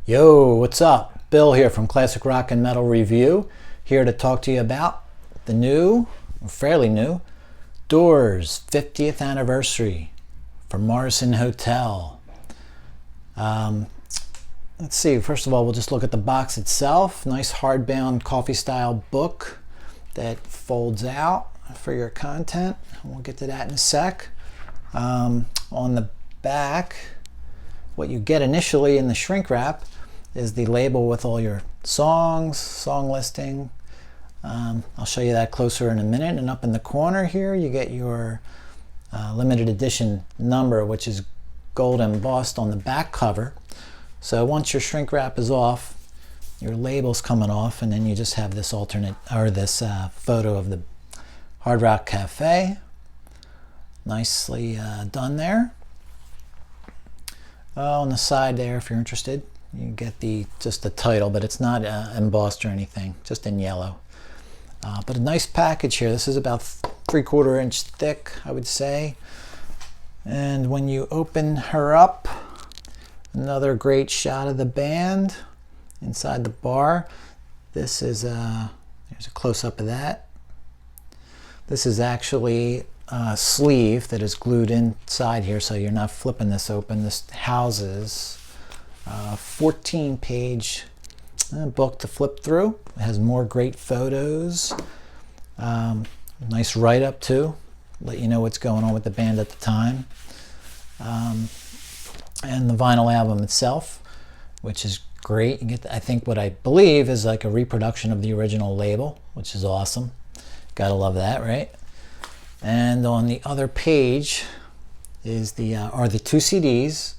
Yo, what's up? Bill here from Classic Rock and Metal Review, here to talk to you about the new, or fairly new, Doors 50th anniversary for Morrison Hotel. Let's see, first of all, we'll just look at the box itself. Nice hardbound coffee style book that folds out for your content. We'll get to that in a sec. On the back, what you get initially in the shrink wrap is the label with all your songs, song listing. I'll show you that closer in a minute. And up in the corner here, you get your limited edition number, which is gold embossed on the back cover. So once your shrink wrap is off, your label's coming off, and then you just have this alternate, or this photo of the Hard Rock Cafe. Nicely done there. On the side there, if you're interested, you get just the title, but it's not embossed or anything, just in yellow. But a nice package here. This is about 3/4 inch thick, I would say. And when you open her up, another great shot of the band inside the bar. This is there's a close-up of that. This is actually a sleeve that is glued inside here, so you're not flipping this open. This houses a 14-page book to flip through. It has more great photos. Nice write-up too, let you know what's going on with the band at the time. And the vinyl album itself, which is great. You get, I think, what I believe is like a reproduction of the original label, which is awesome. Gotta love that, right? And on the other page is are the 2 CDs.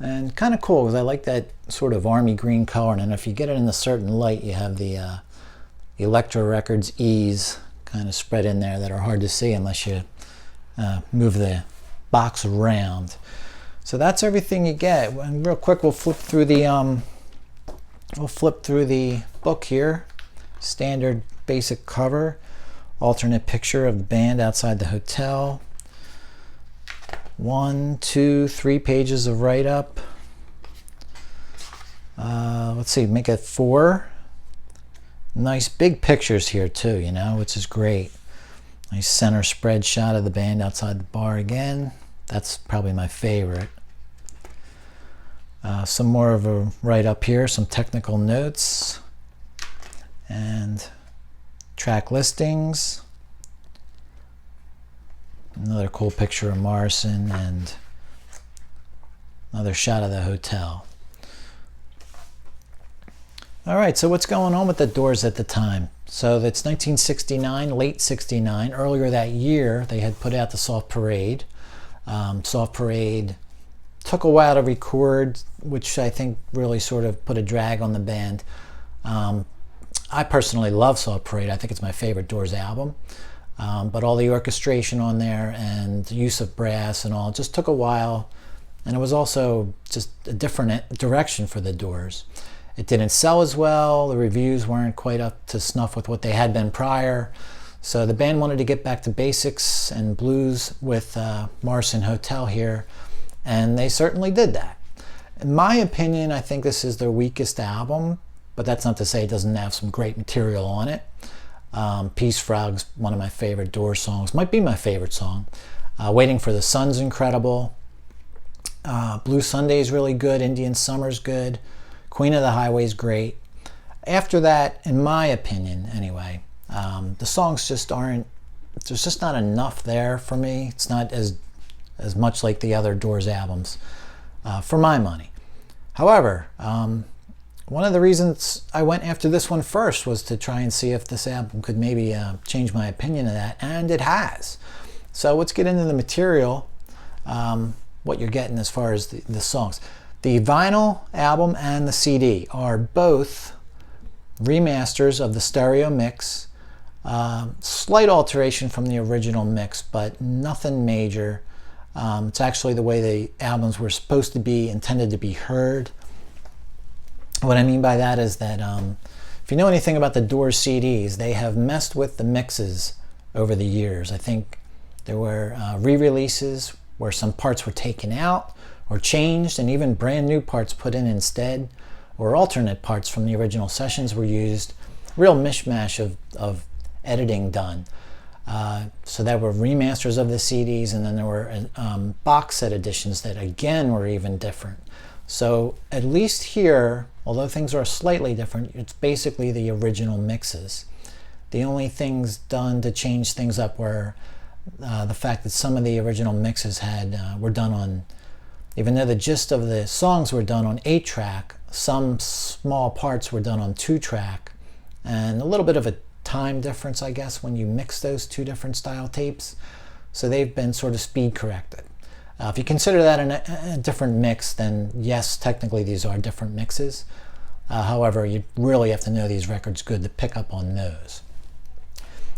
And kind of cool because I like that sort of army green color, and if you get it in a certain light, you have the Electro Records E's kind of spread in there that are hard to see unless you move the box around. So that's everything you get. And real quick, we'll flip through the book here. Standard basic cover, alternate picture of the band outside the hotel. 1, 2, 3 pages of write-up. Let's see, make it 4. Nice big pictures here too, you know, which is great. Nice center spread shot of the band outside the bar again. That's probably my favorite. Some more of a write-up here, some technical notes, and track listings. Another cool picture of Morrison and another shot of the hotel. All right, so what's going on with the Doors at the time? So that's 1969, late 69. Earlier that year, they had put out the Soft Parade. Soft Parade took a while to record, which I think really sort of put a drag on the band. I personally love Soft Parade. I think it's my favorite Doors album. But all the orchestration on there and use of brass and all just took a while, and it was also just a different direction for the Doors. It didn't sell as well. The reviews weren't quite up to snuff with what they had been prior. So the band wanted to get back to basics and blues with Morrison Hotel here, and they certainly did that. In my opinion, I think this is their weakest album, but that's not to say it doesn't have some great material on it. Peace Frog's one of my favorite Doors songs, might be my favorite song. Waiting for the Sun's incredible. Blue Sunday's really good. Indian Summer's good. Queen of the Highway's great. After that, in my opinion anyway, the songs just aren't, there's just not enough there for me. It's not as much like the other Doors albums, for my money. However, one of the reasons I went after this one first was to try and see if this album could maybe change my opinion of that, and it has. So let's get into the material, what you're getting as far as the songs. The vinyl album and the CD are both remasters of the stereo mix. Slight alteration from the original mix, but nothing major. It's actually the way the albums were supposed to be intended to be heard. What I mean by that is that if you know anything about the Doors CDs, they have messed with the mixes over the years. I think there were re-releases where some parts were taken out or changed, and even brand new parts put in instead, or alternate parts from the original sessions were used. Real mishmash of editing done. So there were remasters of the CDs, and then there were box set editions that again were even different. So at least here, although things are slightly different, it's basically the original mixes. The only things done to change things up were the fact that some of the original mixes were done on, even though the gist of the songs were done on 8-track, some small parts were done on 2-track, and a little bit of a time difference, I guess, when you mix those two different style tapes. So they've been sort of speed corrected. If you consider that a different mix, then yes, technically these are different mixes. However, you really have to know these records good to pick up on those.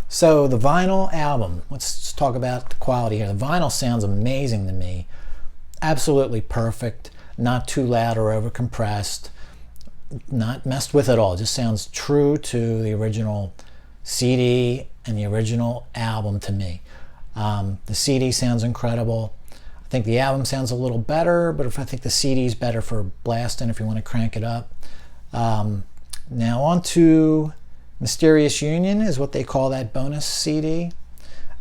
So the vinyl album, let's talk about the quality here. The vinyl sounds amazing to me. Absolutely perfect, not too loud or over compressed, not messed with at all. It just sounds true to the original CD and the original album to me. The CD sounds incredible. I think the album sounds a little better, but I think the CD is better for blasting if you want to crank it up. Now on to Mysterious Union is what they call that bonus CD.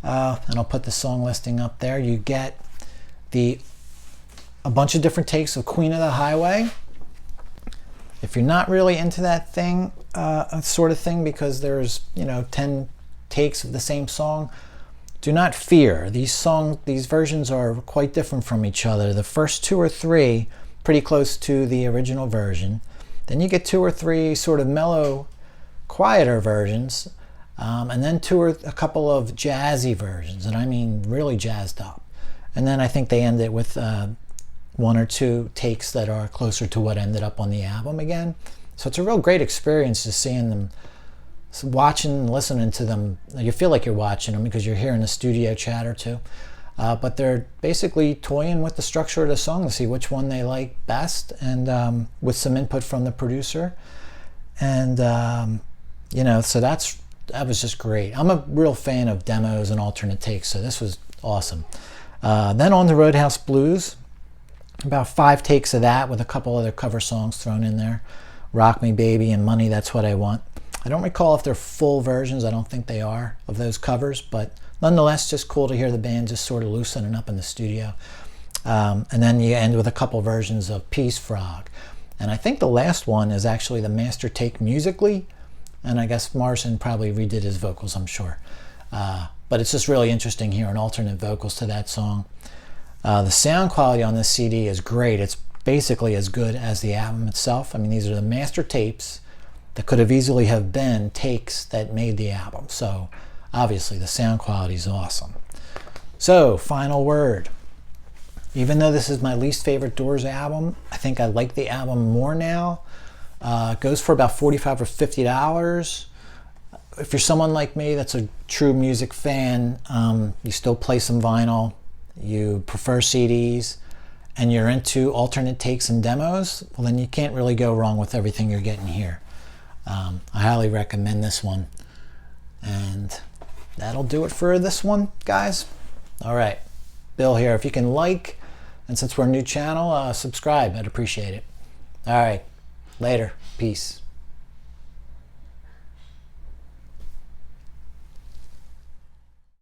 And I'll put the song listing up there. You get a bunch of different takes of Queen of the Highway. If you're not really into that thing, sort of thing, because there's 10 takes of the same song, do not fear. These versions are quite different from each other. The first 2 or 3 pretty close to the original version. Then you get 2 or 3 sort of mellow, quieter versions, and then a couple of jazzy versions, and I mean really jazzed up. And then I think they end it with 1 or 2 takes that are closer to what ended up on the album again. So it's a real great experience just seeing them, watching and listening to them. You feel like you're watching them because you're hearing the studio chatter too. But they're basically toying with the structure of the song to see which one they like best, and with some input from the producer. And so that was just great. I'm a real fan of demos and alternate takes, so this was awesome. Then on to Roadhouse Blues. About 5 takes of that with a couple other cover songs thrown in there. Rock Me Baby and Money, That's What I Want. I don't recall if they're full versions. I don't think they are of those covers, but nonetheless, just cool to hear the band just sort of loosening up in the studio. And then you end with a couple versions of Peace Frog. And I think the last one is actually the master take musically, and I guess Morrison probably redid his vocals, I'm sure. But it's just really interesting hearing alternate vocals to that song. The sound quality on this CD is great. It's basically as good as the album itself. I mean, these are the master tapes that could have easily have been takes that made the album. So obviously the sound quality is awesome. So final word. Even though this is my least favorite Doors album, I think I like the album more now. It goes for about $45 or $50. If you're someone like me that's a true music fan, you still play some vinyl, you prefer CDs, and you're into alternate takes and demos, well then you can't really go wrong with everything you're getting here. I highly recommend this one. And that'll do it for this one, guys. All right, Bill here. If you can like, and since we're a new channel, subscribe. I'd appreciate it. All right, later. Peace.